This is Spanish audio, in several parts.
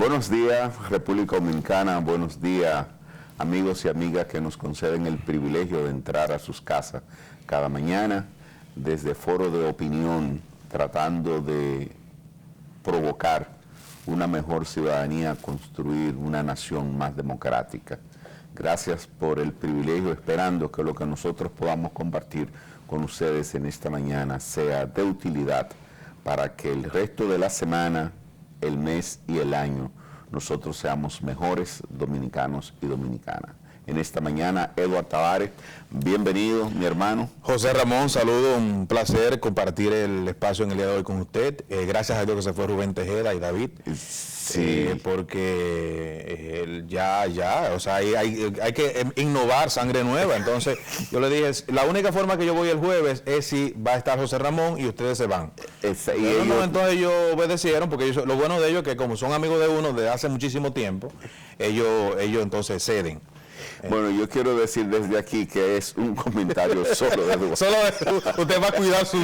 Buenos días, República Dominicana, buenos días, amigos y amigas que nos conceden el privilegio de entrar a sus casas cada mañana desde Foro de Opinión, tratando de provocar una mejor ciudadanía, construir una nación más democrática. Gracias por el privilegio, esperando que lo que nosotros podamos compartir con ustedes en esta mañana sea de utilidad para que el resto de la semana, el mes y el año nosotros seamos mejores dominicanos y dominicanas. En esta mañana, Eduardo Tavares, bienvenido, mi hermano. José Ramón, saludo, un placer compartir el espacio en el día de hoy con usted. Gracias a Dios que se fue Rubén Tejeda y David. Sí. Porque o sea, hay que innovar sangre nueva. Entonces, yo le dije, la única forma que yo voy el jueves es si va a estar José Ramón y ustedes se van. Entonces ellos obedecieron, porque lo bueno de ellos es que como son amigos de uno desde hace muchísimo tiempo, ellos entonces ceden. Bueno, yo quiero decir desde aquí que es un comentario solo de Eduardo. Solo usted va a cuidar su...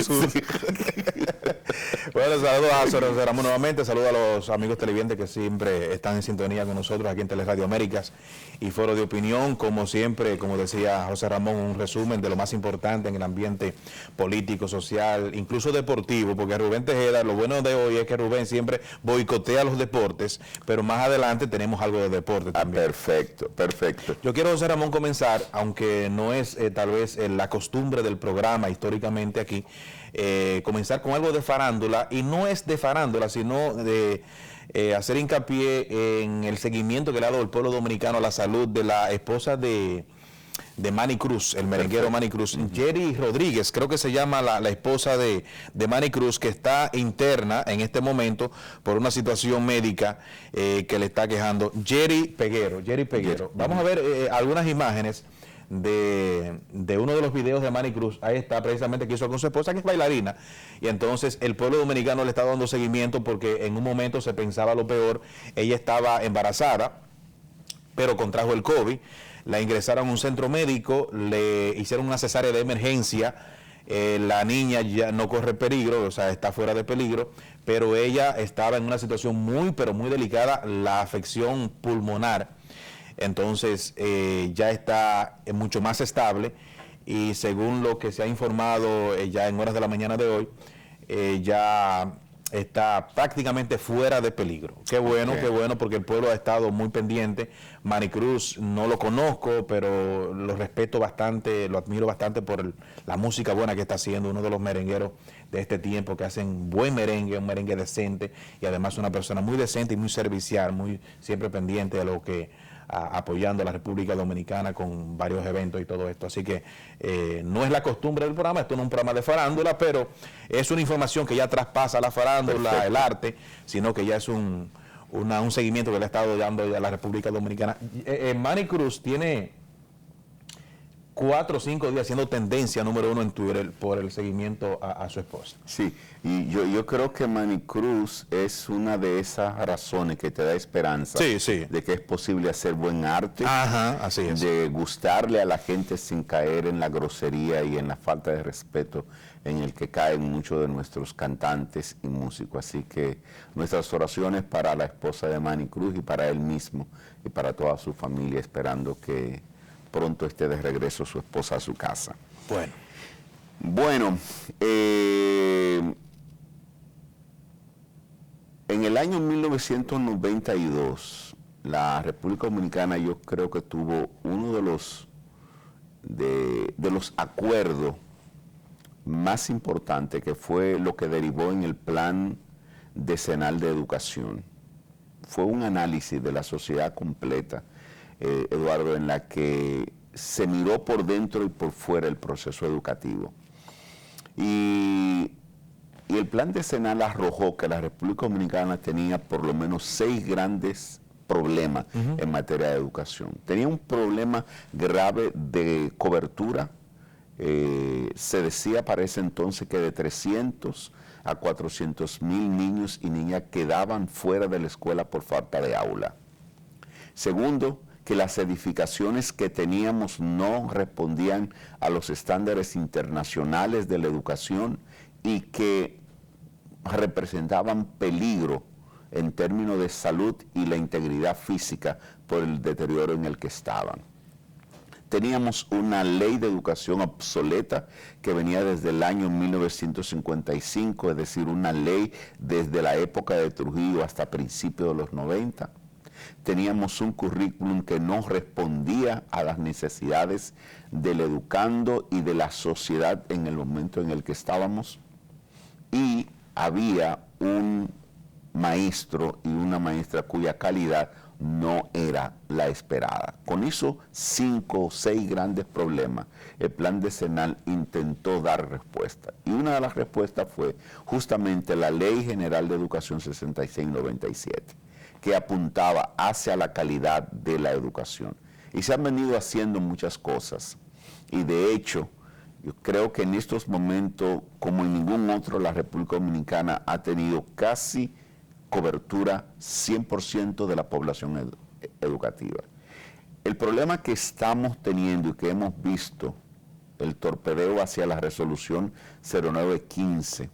Bueno, saludos a José Ramón nuevamente, saludos a los amigos televidentes que siempre están en sintonía con nosotros aquí en Teleradio Américas y Foro de Opinión. Como siempre, como decía José Ramón, un resumen de lo más importante en el ambiente político, social, incluso deportivo, porque Rubén Tejeda, lo bueno de hoy es que Rubén siempre boicotea los deportes, pero más adelante tenemos algo de deporte también. Perfecto, perfecto. Yo quiero, José Ramón, comenzar, aunque no es tal vez la costumbre del programa históricamente aquí, comenzar con algo de farándula, y no es de farándula, sino de hacer hincapié en el seguimiento que le ha dado el pueblo dominicano a la salud de la esposa de Manny Cruz, el merenguero Manny Cruz. Jerry Rodríguez, creo que se llama la esposa de Manny Cruz, que está interna en este momento por una situación médica que le está quejando. Jerry Peguero. Vamos a ver algunas imágenes de uno de los videos de Manny Cruz. Ahí está, precisamente, que hizo con su esposa, que es bailarina, y entonces el pueblo dominicano le está dando seguimiento porque en un momento se pensaba lo peor. Ella estaba embarazada, pero contrajo el COVID, la ingresaron a un centro médico, le hicieron una cesárea de emergencia. La niña ya no corre peligro, o sea, está fuera de peligro, pero ella estaba en una situación muy, pero muy delicada, la afección pulmonar. Entonces ya está mucho más estable, y según lo que se ha informado ya en horas de la mañana de hoy, ya está prácticamente fuera de peligro. Qué bueno, qué bueno, porque el pueblo ha estado muy pendiente. Manny Cruz no lo conozco, pero lo respeto bastante, lo admiro bastante por la música buena que está haciendo, uno de los merengueros de este tiempo que hacen buen merengue, un merengue decente, y además una persona muy decente y muy servicial, muy siempre pendiente de lo que apoyando a la República Dominicana con varios eventos y todo esto. Así que no es la costumbre del programa, esto no es un programa de farándula, pero es una información que ya traspasa la farándula, el arte, sino que ya es un seguimiento que le ha estado dando a la República Dominicana. Manny Cruz tiene 4 o 5 días siendo tendencia número 1 en Twitter por el seguimiento a su esposa. Sí, y yo creo que Manny Cruz es una de esas razones que te da esperanza de que es posible hacer buen arte, así es, de gustarle a la gente sin caer en la grosería y en la falta de respeto en el que caen muchos de nuestros cantantes y músicos. Así que nuestras oraciones para la esposa de Manny Cruz y para él mismo y para toda su familia, esperando que pronto esté de regreso su esposa a su casa. Bueno, en el año 1992, la República Dominicana, yo creo que tuvo uno de los acuerdos más importantes, que fue lo que derivó en el Plan Decenal de Educación. Fue un análisis de la sociedad completa, Eduardo, en la que se miró por dentro y por fuera el proceso educativo. Y el plan decenal arrojó que la República Dominicana tenía por lo menos 6 grandes problemas en materia de educación. Tenía un problema grave de cobertura. Se decía para ese entonces que de 300 a 400,000 niños y niñas quedaban fuera de la escuela por falta de aula. Segundo, que las edificaciones que teníamos no respondían a los estándares internacionales de la educación y que representaban peligro en términos de salud y la integridad física por el deterioro en el que estaban. Teníamos una ley de educación obsoleta que venía desde el año 1955, es decir, una ley desde la época de Trujillo hasta principios de los 90. Teníamos un currículum que no respondía a las necesidades del educando y de la sociedad en el momento en el que estábamos. Y había un maestro y una maestra cuya calidad no era la esperada. Con esos 5 o 6 grandes problemas, el plan decenal intentó dar respuesta. Y una de las respuestas fue justamente la Ley General de Educación 6697, que apuntaba hacia la calidad de la educación. Y se han venido haciendo muchas cosas. Y de hecho, yo creo que en estos momentos, como en ningún otro, la República Dominicana ha tenido casi cobertura 100% de la población educativa. El problema que estamos teniendo y que hemos visto, el torpedeo hacia la resolución 0915,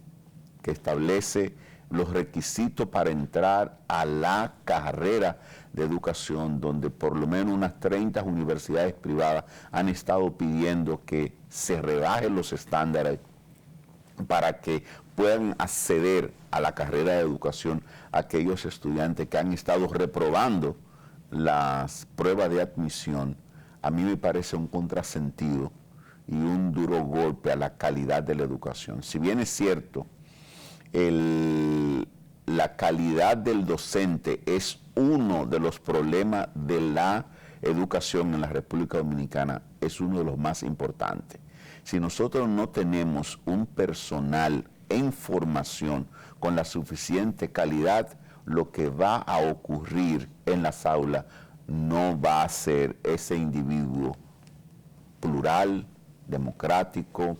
que establece los requisitos para entrar a la carrera de educación, donde por lo menos unas 30 universidades privadas han estado pidiendo que se rebajen los estándares para que puedan acceder a la carrera de educación aquellos estudiantes que han estado reprobando las pruebas de admisión. A mí me parece un contrasentido y un duro golpe a la calidad de la educación. Si bien es cierto, la calidad del docente es uno de los problemas de la educación en la República Dominicana, es uno de los más importantes. Si nosotros no tenemos un personal en formación con la suficiente calidad, lo que va a ocurrir en las aulas no va a ser ese individuo plural, democrático,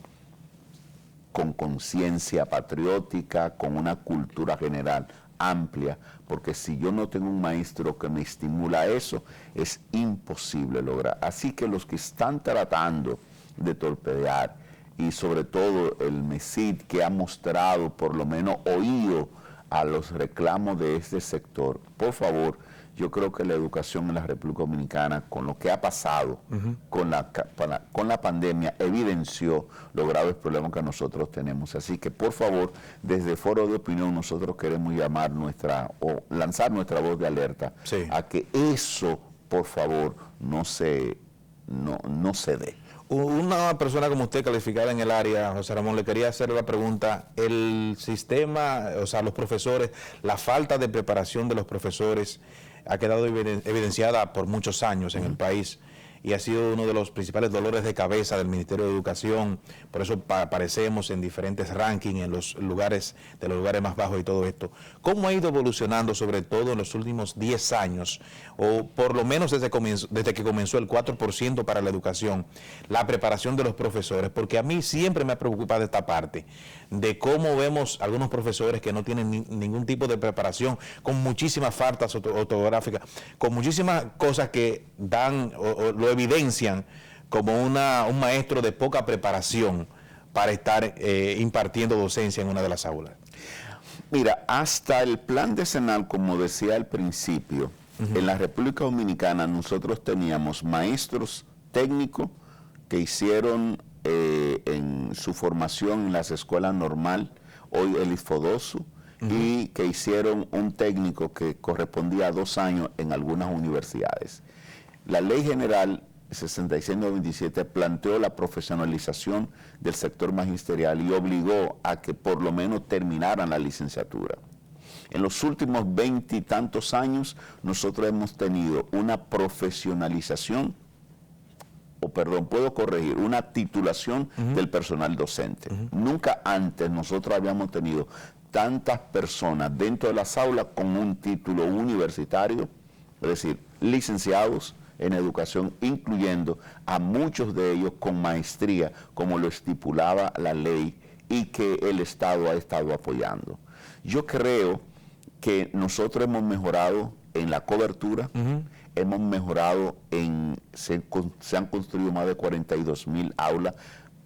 con conciencia patriótica, con una cultura general amplia, porque si yo no tengo un maestro que me estimula eso, es imposible lograr. Así que los que están tratando de torpedear, y sobre todo el MESID, que ha mostrado, por lo menos oído a los reclamos de este sector, por favor, yo creo que la educación en la República Dominicana, con lo que ha pasado con la pandemia, evidenció los graves problemas que nosotros tenemos. Así que, por favor, desde Foro de Opinión, nosotros queremos llamar lanzar nuestra voz de alerta a que eso, por favor, no se dé. Una persona como usted, calificada en el área, José Ramón, le quería hacer la pregunta: el sistema, o sea, los profesores, la falta de preparación de los profesores ha quedado evidenciada por muchos años en el país y ha sido uno de los principales dolores de cabeza del Ministerio de Educación. Por eso aparecemos en diferentes rankings, en los lugares más bajos y todo esto. ¿Cómo ha ido evolucionando, sobre todo en los últimos 10 años, o por lo menos desde que comenzó el 4% para la educación, la preparación de los profesores? Porque a mí siempre me ha preocupado esta parte de cómo vemos algunos profesores que no tienen ningún tipo de preparación, con muchísimas faltas ortográficas, con muchísimas cosas que dan o lo evidencian como un maestro de poca preparación para estar impartiendo docencia en una de las aulas. Mira, hasta el plan decenal, como decía al principio, en la República Dominicana nosotros teníamos maestros técnicos que hicieron en su formación en las escuelas normal, hoy el ISFODOSU, y que hicieron un técnico que correspondía a 2 años en algunas universidades. La Ley General 6697 planteó la profesionalización del sector magisterial y obligó a que por lo menos terminaran la licenciatura. En los últimos 20 y tantos años nosotros hemos tenido una profesionalización, una titulación del personal docente. Nunca antes nosotros habíamos tenido tantas personas dentro de las aulas con un título universitario, es decir, licenciados en educación, incluyendo a muchos de ellos con maestría, como lo estipulaba la ley y que el Estado ha estado apoyando. Yo creo que nosotros hemos mejorado en la cobertura, hemos mejorado se han construido más de 42,000 aulas,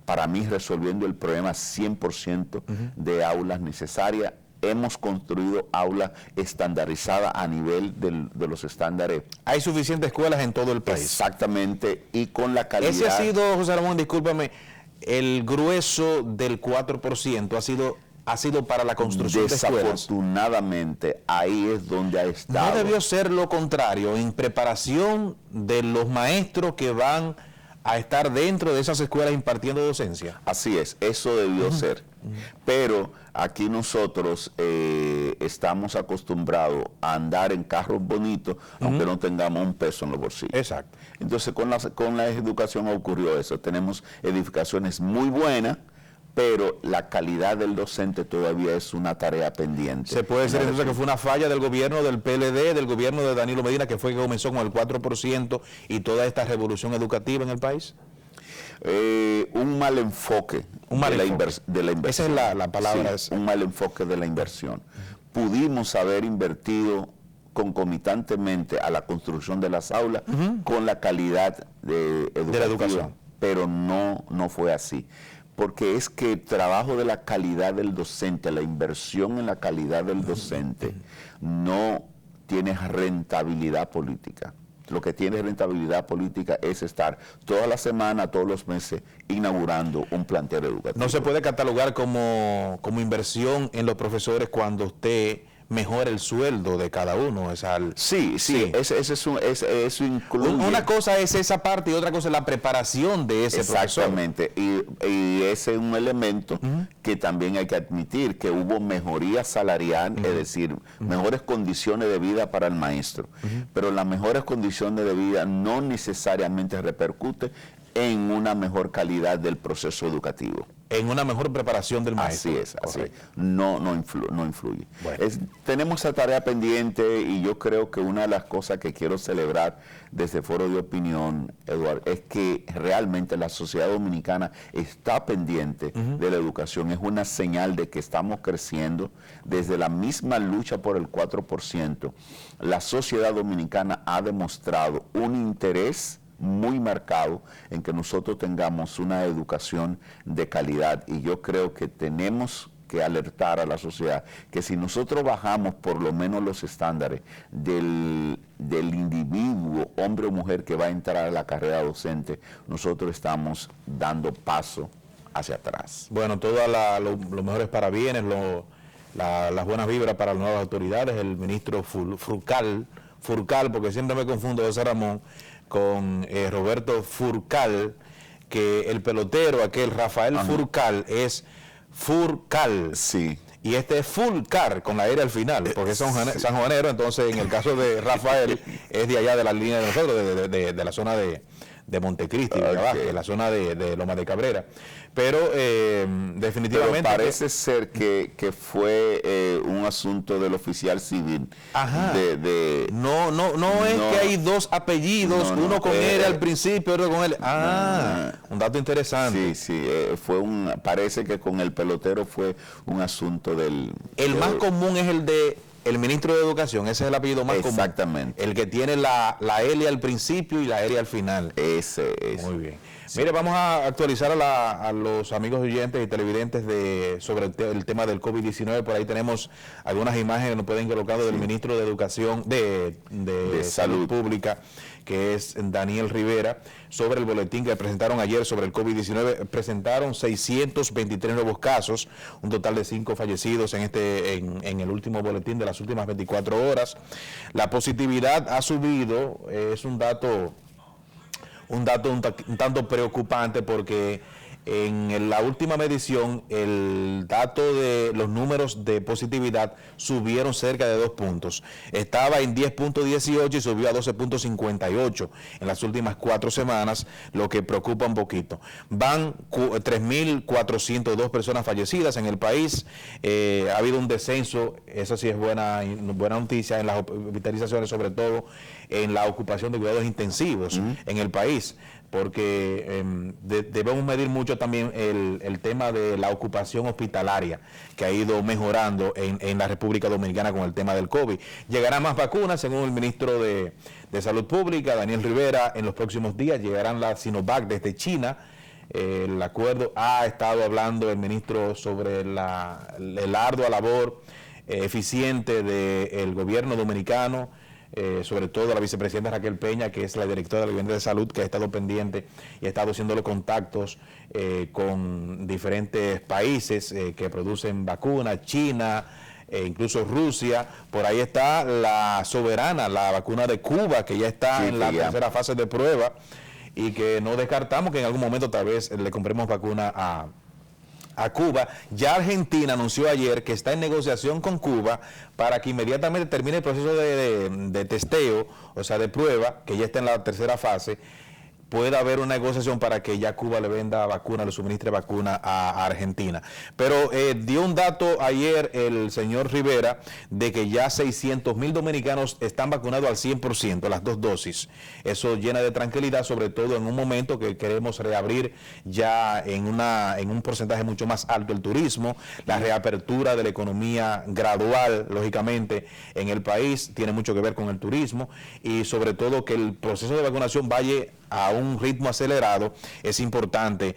para mí resolviendo el problema 100% de aulas necesarias. hemos construido aulas estandarizadas a nivel de los estándares. Hay suficientes escuelas en todo el país. Exactamente, y con la calidad. Ese ha sido, José Ramón, discúlpame, el grueso del 4% ha sido para la construcción de escuelas. Desafortunadamente, ahí es donde ha estado. No debió ser lo contrario, en preparación de los maestros que van a estar dentro de esas escuelas impartiendo docencia. Así es, eso debió ser. Pero aquí nosotros estamos acostumbrados a andar en carros bonitos, aunque no tengamos un peso en los bolsillos. Exacto. Entonces con la educación ocurrió eso. Tenemos edificaciones muy buenas, pero la calidad del docente todavía es una tarea pendiente. Se puede decir entonces que fue una falla del gobierno del PLD, del gobierno de Danilo Medina, que fue que comenzó con el 4% y toda esta revolución educativa en el país. Un mal enfoque, de la inversión. Esa es la palabra. Sí, un mal enfoque de la inversión. Pudimos haber invertido concomitantemente a la construcción de las aulas con la calidad de la educación, pero no fue así. Porque es que el trabajo de la calidad del docente, la inversión en la calidad del docente, no tiene rentabilidad política. Lo que tiene rentabilidad política es estar toda la semana, todos los meses, inaugurando un plantel educativo. No se puede catalogar como inversión en los profesores cuando usted mejora el sueldo de cada uno. Sí. Eso incluye. Una cosa es esa parte y otra cosa es la preparación de ese profesor. Exactamente, y ese es un elemento que también hay que admitir, que hubo mejoría salarial, es decir, mejores condiciones de vida para el maestro, pero las mejores condiciones de vida no necesariamente repercuten en una mejor calidad del proceso educativo. En una mejor preparación del maestro. Así es. No influye. Bueno. Tenemos esa tarea pendiente y yo creo que una de las cosas que quiero celebrar desde Foro de Opinión, Eduardo, es que realmente la sociedad dominicana está pendiente de la educación. Es una señal de que estamos creciendo. Desde la misma lucha por el 4%, la sociedad dominicana ha demostrado un interés muy marcado en que nosotros tengamos una educación de calidad, y yo creo que tenemos que alertar a la sociedad que si nosotros bajamos por lo menos los estándares del individuo, hombre o mujer, que va a entrar a la carrera docente, nosotros estamos dando paso hacia atrás. Bueno, todos los mejores parabienes, las buenas vibras para las nuevas autoridades, el ministro Furcal, porque siempre me confundo, José Ramón, con Roberto Furcal, que el pelotero, aquel Rafael Furcal, es Furcal. Sí. Y este es Fulcar, con la R al final, porque es sanjuanero. Entonces, en el caso de Rafael, es de allá de la línea de nosotros, de la zona de Montecristi, de la zona de Loma de Cabrera. Pero definitivamente... Pero parece ser que fue un asunto del oficial civil. Ajá. No es que hay dos apellidos, uno con R al principio, otro con L. Un dato interesante. Sí, parece que con el pelotero fue un asunto del... El más común es el de el ministro de Educación, ese es el apellido más común. Exactamente. El que tiene la L al principio y la R al final. Ese. Muy bien. Sí. Mire, vamos a actualizar a los amigos oyentes y televidentes sobre el tema del COVID-19. Por ahí tenemos algunas imágenes que nos pueden colocar del ministro de Educación, de Salud Pública, que es Daniel Rivera, sobre el boletín que presentaron ayer sobre el COVID-19. Presentaron 623 nuevos casos, un total de 5 fallecidos en el último boletín de las últimas 24 horas. La positividad ha subido, es un dato un tanto preocupante, porque en la última medición el dato de los números de positividad subieron cerca de 2 puntos. Estaba en 10.18 y subió a 12.58 en las últimas 4 semanas, lo que preocupa un poquito. Van 3.402 personas fallecidas en el país. Ha habido un descenso, eso sí es buena noticia, en las hospitalizaciones, sobre todo en la ocupación de cuidados intensivos en el país, porque debemos medir mucho también el tema de la ocupación hospitalaria, que ha ido mejorando en la República Dominicana con el tema del COVID. Llegarán más vacunas, según el ministro de Salud Pública, Daniel Rivera, en los próximos días. Llegarán las Sinovac desde China. El acuerdo, ha estado hablando el ministro sobre la ardua labor eficiente del gobierno dominicano, sobre todo la vicepresidenta Raquel Peña, que es la directora del Gabinete de Salud, que ha estado pendiente y ha estado haciendo los contactos con diferentes países que producen vacunas, China, incluso Rusia. Por ahí está la Soberana, la vacuna de Cuba, que ya está en la tercera fase de prueba, y que no descartamos que en algún momento tal vez le compremos vacuna a Cuba. Ya Argentina anunció ayer que está en negociación con Cuba para que inmediatamente termine el proceso de testeo, o sea, de prueba, que ya está en la tercera fase, pueda haber una negociación para que ya Cuba le venda vacuna, le suministre vacuna a Argentina. Pero dio un dato ayer el señor Rivera de que ya 600,000 dominicanos están vacunados al 100%, las 2 dosis. Eso llena de tranquilidad, sobre todo en un momento que queremos reabrir ya en un porcentaje mucho más alto el turismo, la reapertura de la economía gradual, lógicamente, en el país, tiene mucho que ver con el turismo, y sobre todo que el proceso de vacunación vaya a un ritmo acelerado es importante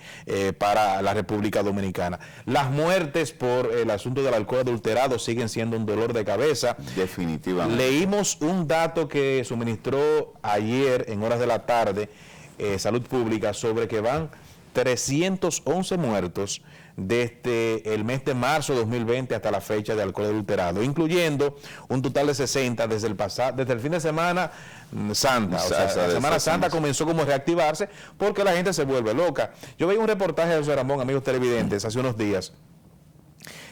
para la República Dominicana. Las muertes por el asunto del alcohol adulterado siguen siendo un dolor de cabeza. Definitivamente. Leímos un dato que suministró ayer en horas de la tarde Salud Pública sobre que van 311 muertos desde el mes de marzo de 2020 hasta la fecha de alcohol adulterado, incluyendo un total de 60 desde el fin de semana Santa. O sea, la Semana Santa comenzó como a reactivarse porque la gente se vuelve loca. Yo veía un reportaje de José Ramón, amigos televidentes, hace unos días,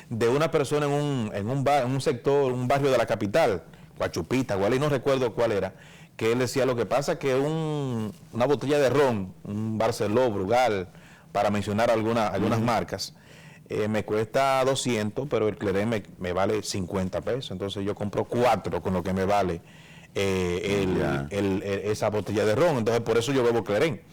de una persona en un sector, un barrio de la capital, Guachupita, Gualí, no recuerdo cuál era, que él decía: lo que pasa que una botella de ron, un Barceló, Brugal, para mencionar algunas marcas, me cuesta 200, pero el Clerén me vale 50 pesos. Entonces yo compro 4 con lo que me vale esa botella de ron. Entonces por eso yo bebo Clerén.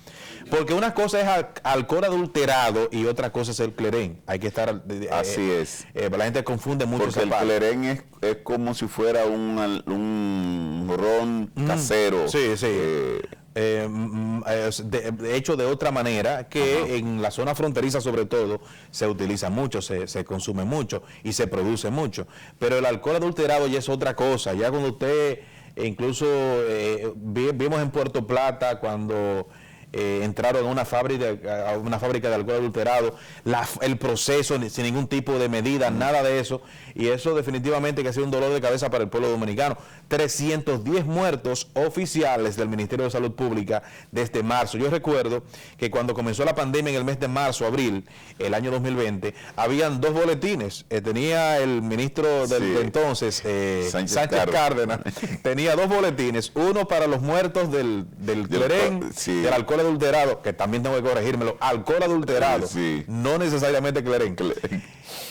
Porque una cosa es alcohol adulterado y otra cosa es el Clerén. Hay que estar... Así es. La gente confunde mucho esa parte. Porque el Clerén es como si fuera un ron casero. Sí, sí. Hecho de otra manera, que en la zona fronteriza sobre todo se utiliza mucho, se consume mucho y se produce mucho. Pero el alcohol adulterado ya es otra cosa. Ya cuando usted, incluso vimos en Puerto Plata cuando... entraron a una fábrica de alcohol adulterado, el proceso sin ningún tipo de medida, nada de eso, y eso definitivamente que ha sido un dolor de cabeza para el pueblo dominicano. 310 muertos oficiales del Ministerio de Salud Pública desde marzo. Yo recuerdo que cuando comenzó la pandemia en el mes de marzo, abril, el año 2020, habían 2 boletines. Tenía el ministro de entonces, Sánchez Cárdenas, tenía 2 boletines, uno para los muertos del Clerén, del alcohol adulterado, que también tengo que corregírmelo, alcohol adulterado, no necesariamente Clerén,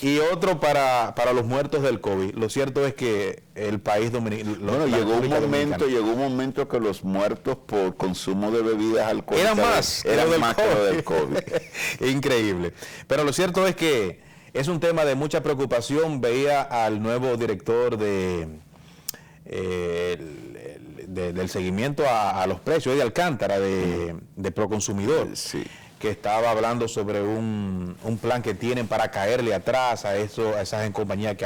y otro para los muertos del COVID. Lo cierto es que el país dominicano... Bueno, llegó un momento que los muertos por consumo de bebidas alcohólicas eran más que lo del COVID. Increíble. Pero lo cierto es que es un tema de mucha preocupación. Veía al nuevo director del seguimiento a los precios de Alcántara, de Proconsumidor, que estaba hablando sobre un plan que tienen para caerle atrás a esas compañías que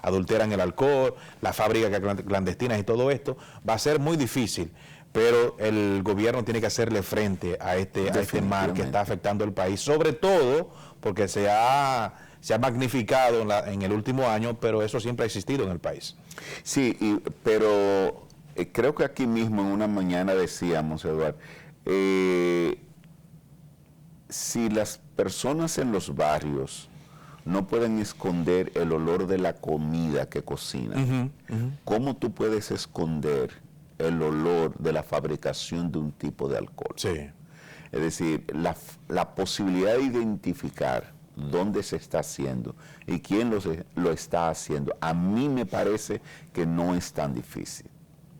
adulteran el alcohol, las fábricas clandestinas y todo esto. Va a ser muy difícil, pero el gobierno tiene que hacerle frente a este mal que está afectando el país, sobre todo porque se ha magnificado en el último año, pero eso siempre ha existido en el país. Sí, pero creo que aquí mismo en una mañana decíamos, Eduardo, si las personas en los barrios no pueden esconder el olor de la comida que cocinan, ¿cómo tú puedes esconder el olor de la fabricación de un tipo de alcohol? Sí. Es decir, la posibilidad de identificar dónde se está haciendo y quién lo está haciendo, a mí me parece que no es tan difícil.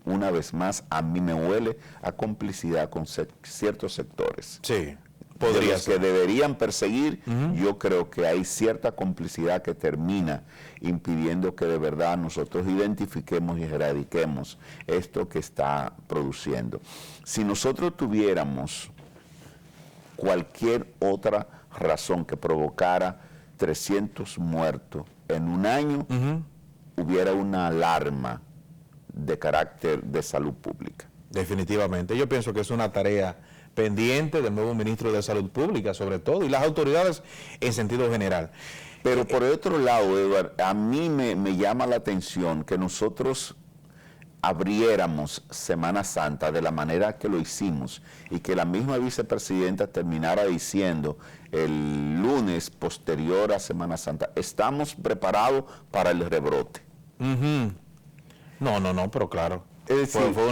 Una vez más, a mí me huele a complicidad con ciertos sectores. Sí. Podría ser. Que deberían perseguir, yo creo que hay cierta complicidad que termina impidiendo que de verdad nosotros identifiquemos y erradiquemos esto que está produciendo. Si nosotros tuviéramos cualquier otra razón que provocara 300 muertos en un año, hubiera una alarma de carácter de salud pública. Definitivamente. Yo pienso que es una tarea pendiente del nuevo ministro de Salud Pública, sobre todo, y las autoridades en sentido general. Pero por el otro lado, Edward, a mí me llama la atención que nosotros abriéramos Semana Santa de la manera que lo hicimos y que la misma vicepresidenta terminara diciendo el lunes posterior a Semana Santa, estamos preparados para el rebrote. No, pero claro. Es decir, fue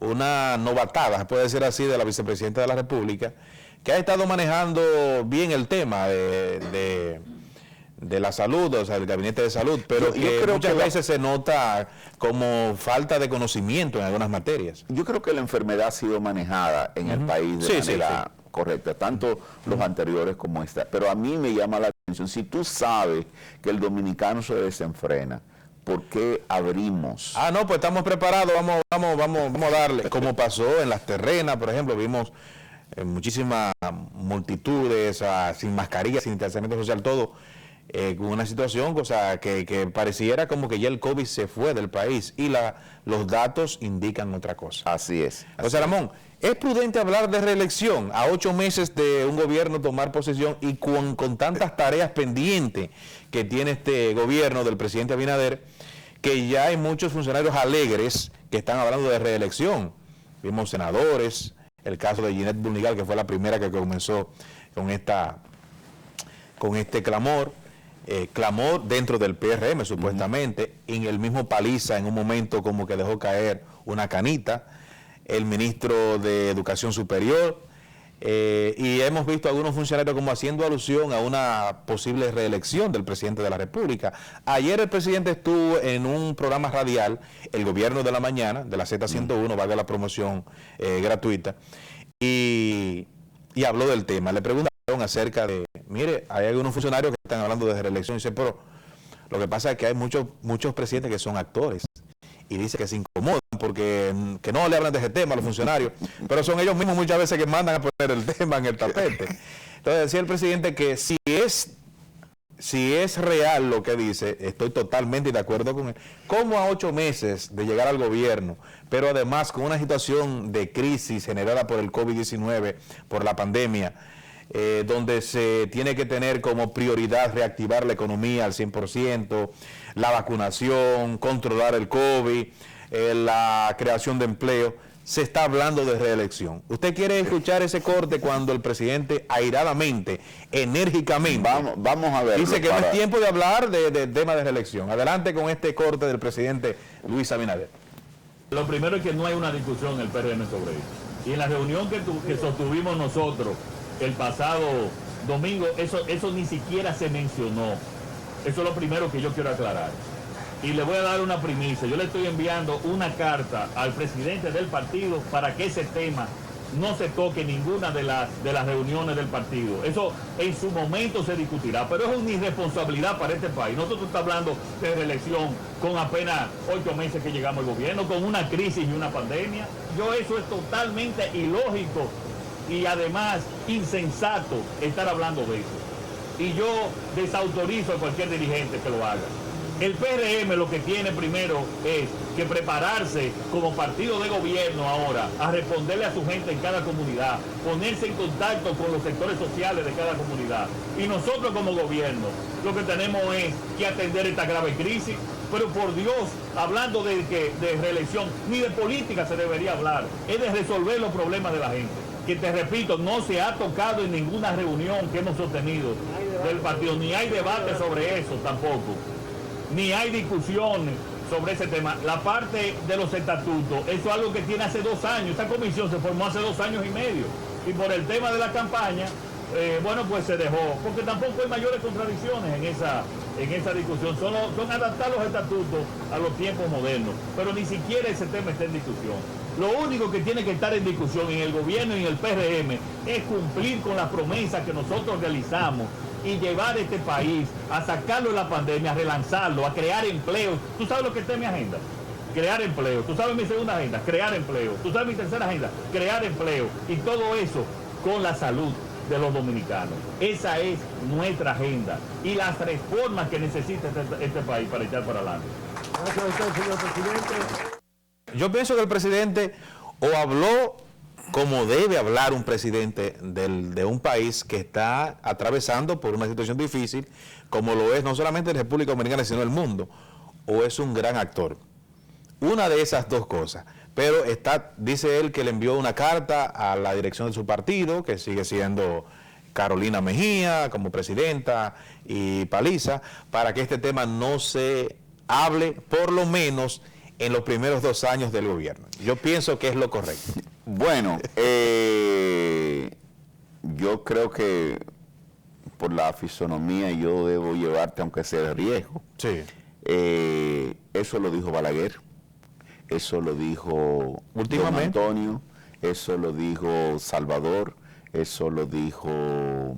una novatada, se puede decir así, de la vicepresidenta de la República, que ha estado manejando bien el tema de la salud, o sea, el gabinete de salud, pero yo creo muchas veces se nota como falta de conocimiento en algunas materias. Yo creo que la enfermedad ha sido manejada en el país de manera correcta, tanto los anteriores como esta. Pero a mí me llama la atención, si tú sabes que el dominicano se desenfrena, ¿por qué abrimos? No, pues estamos preparados, vamos a darle. Como pasó en las terrenas, por ejemplo, vimos muchísimas multitudes, sin mascarilla, sin distanciamiento social, todo, con una situación, o sea, que pareciera como que ya el COVID se fue del país y los datos indican otra cosa. Así es. O sea, Ramón, ¿es prudente hablar de reelección a 8 meses de un gobierno tomar posesión y con tantas tareas pendientes que tiene este gobierno del presidente Abinader, que ya hay muchos funcionarios alegres que están hablando de reelección? Vimos senadores, el caso de Ginette Bulnigal, que fue la primera que comenzó con este clamor. Clamor dentro del PRM supuestamente, en el mismo Paliza en un momento como que dejó caer una canita, el ministro de Educación Superior, y hemos visto a algunos funcionarios como haciendo alusión a una posible reelección del presidente de la República. Ayer el presidente estuvo en un programa radial, El Gobierno de la Mañana, de la Z101, valga la promoción gratuita, y habló del tema. Le preguntaron acerca de, mire, hay algunos funcionarios que están hablando de reelección, y dice, pero lo que pasa es que hay muchos presidentes que son actores, y dice que se incomodan porque que no le hablan de ese tema a los funcionarios, pero son ellos mismos muchas veces que mandan a poner el tema en el tapete. Entonces decía el presidente que si es real lo que dice, estoy totalmente de acuerdo con él. Como a 8 meses de llegar al gobierno, pero además con una situación de crisis generada por el COVID-19, por la pandemia, donde se tiene que tener como prioridad reactivar la economía al 100%, la vacunación, controlar el COVID, la creación de empleo, se está hablando de reelección. ¿Usted quiere escuchar ese corte cuando el presidente airadamente, enérgicamente, vamos a ver, dice que no es tiempo de hablar de tema de reelección? Adelante con este corte del presidente Luis Abinader. Lo primero es que no hay una discusión en el PRM sobre eso. Y en la reunión que sostuvimos nosotros el pasado domingo, eso ni siquiera se mencionó. Eso es lo primero que yo quiero aclarar. Y le voy a dar una primicia. Yo le estoy enviando una carta al presidente del partido para que ese tema no se toque en ninguna de las reuniones del partido. Eso en su momento se discutirá, pero es una irresponsabilidad para este país. Nosotros estamos hablando de reelección con apenas 8 meses que llegamos al gobierno, con una crisis y una pandemia. Eso es totalmente ilógico y además insensato estar hablando de eso. Y yo desautorizo a cualquier dirigente que lo haga. El PRM lo que tiene primero es que prepararse como partido de gobierno ahora a responderle a su gente en cada comunidad, ponerse en contacto con los sectores sociales de cada comunidad. Y nosotros como gobierno lo que tenemos es que atender esta grave crisis, pero por Dios, hablando de reelección, ni de política se debería hablar, es de resolver los problemas de la gente, que te repito, no se ha tocado en ninguna reunión que hemos sostenido del partido, ni hay debate sobre eso tampoco. Ni hay discusiones sobre ese tema. La parte de los estatutos, eso es algo que tiene hace 2 años. Esta comisión se formó hace 2 años y medio. Y por el tema de la campaña, pues se dejó. Porque tampoco hay mayores contradicciones en esa discusión. Son adaptar los estatutos a los tiempos modernos. Pero ni siquiera ese tema está en discusión. Lo único que tiene que estar en discusión en el gobierno y en el PRM es cumplir con las promesas que nosotros realizamos y llevar este país a sacarlo de la pandemia, a relanzarlo, a crear empleos. ¿Tú sabes lo que está en mi agenda? Crear empleo. ¿Tú sabes mi segunda agenda? Crear empleo. ¿Tú sabes mi tercera agenda? Crear empleo. Y todo eso con la salud. de los dominicanos. Esa es nuestra agenda y las reformas que necesita este país para echar para adelante. Gracias a usted, señor presidente. Yo pienso que el presidente o habló como debe hablar un presidente de un país que está atravesando por una situación difícil, como lo es no solamente la República Dominicana, sino el mundo, o es un gran actor. Una de esas dos cosas. Pero dice él que le envió una carta a la dirección de su partido, que sigue siendo Carolina Mejía como presidenta y Paliza, para que este tema no se hable, por lo menos en los primeros 2 años del gobierno. Yo pienso que es lo correcto. Bueno, yo creo que por la fisonomía yo debo llevarte, aunque sea de riesgo. Sí. Eso lo dijo Balaguer, eso lo dijo Últimamente. Don Antonio, eso lo dijo Salvador, eso lo dijo...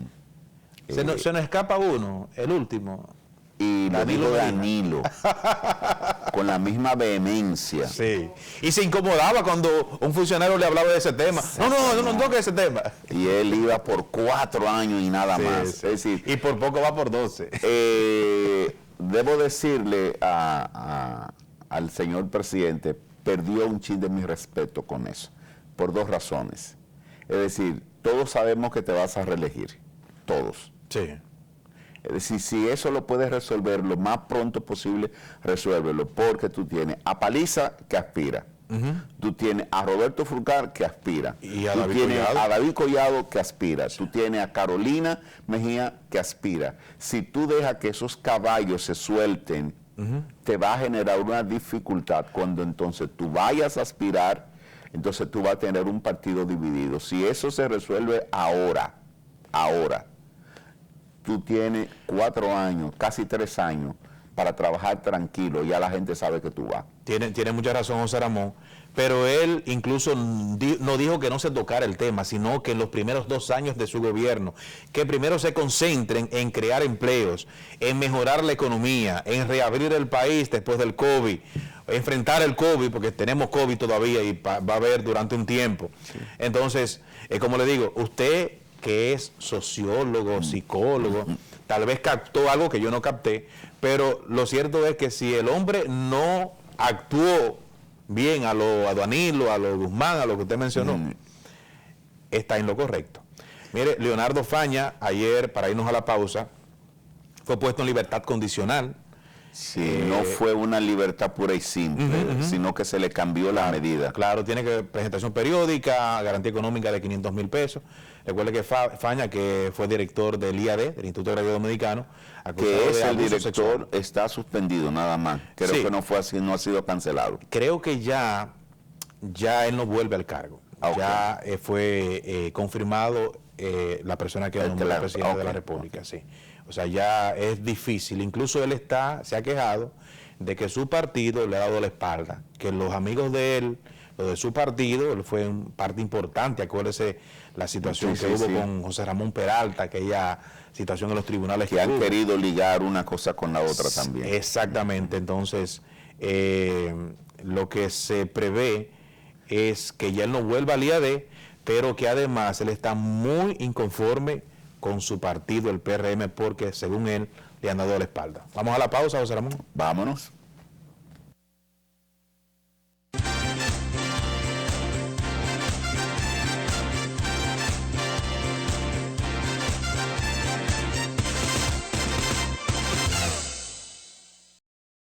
Se nos escapa uno, el último. Y lo Danilo dijo Medina. Danilo, con la misma vehemencia. Sí. Y se incomodaba cuando un funcionario le hablaba de ese tema. No toque ese tema. Y él iba por 4 años y nada Sí, más. sí. Es decir, Y por poco va por 12. debo decirle al señor presidente, perdió un chin de mi respeto con eso, por 2 razones. Es decir, todos sabemos que te vas a reelegir, todos. Sí. Es decir, si eso lo puedes resolver lo más pronto posible, resuélvelo, porque tú tienes a Paliza que aspira, tú tienes a Roberto Fulcar que aspira, Y a tú David tienes Collado. a David Collado que aspira, tú tienes a Carolina Mejía que aspira. Si tú dejas que esos caballos se suelten, te va a generar una dificultad cuando entonces tú vayas a aspirar, entonces tú vas a tener un partido dividido. Si eso se resuelve ahora, tú tienes 4 años, casi 3 años, para trabajar tranquilo, ya la gente sabe que tú vas. Tiene mucha razón José Ramón, pero él incluso no dijo que no se tocara el tema, sino que en los primeros 2 años de su gobierno, que primero se concentren en crear empleos, en mejorar la economía, en reabrir el país después del COVID, enfrentar el COVID, porque tenemos COVID todavía y va a haber durante un tiempo. Sí. Entonces, como le digo, usted que es sociólogo, psicólogo, tal vez captó algo que yo no capté, pero lo cierto es que si el hombre no actuó bien a Danilo, a lo Guzmán, a lo que usted mencionó, está en lo correcto. Mire, Leonardo Faña, ayer, para irnos a la pausa, fue puesto en libertad condicional. Sí, no fue una libertad pura y simple, sino que se le cambió la medida. Claro, tiene que presentación periódica, garantía económica de 500,000 pesos. Recuerde que Faña, que fue director del IAD, del Instituto Agrario Dominicano, que es el director, sexual, está suspendido nada más. Creo que no fue así, no ha sido cancelado. Creo que ya él no vuelve al cargo. Okay. Ya fue confirmado la persona que nombró el presidente de la República, sí. O sea, ya es difícil. Incluso él se ha quejado de que su partido le ha dado la espalda, que los amigos de él, los de su partido, él fue parte importante. Acuérdese la situación que hubo con José Ramón Peralta, aquella situación en los tribunales que han querido ligar una cosa con la otra también. Exactamente. Entonces, lo que se prevé es que ya él no vuelva al IAD, pero que además él está muy inconforme con su partido, el PRM, porque según él le han dado la espalda. Vamos a la pausa, José Ramón. Vámonos.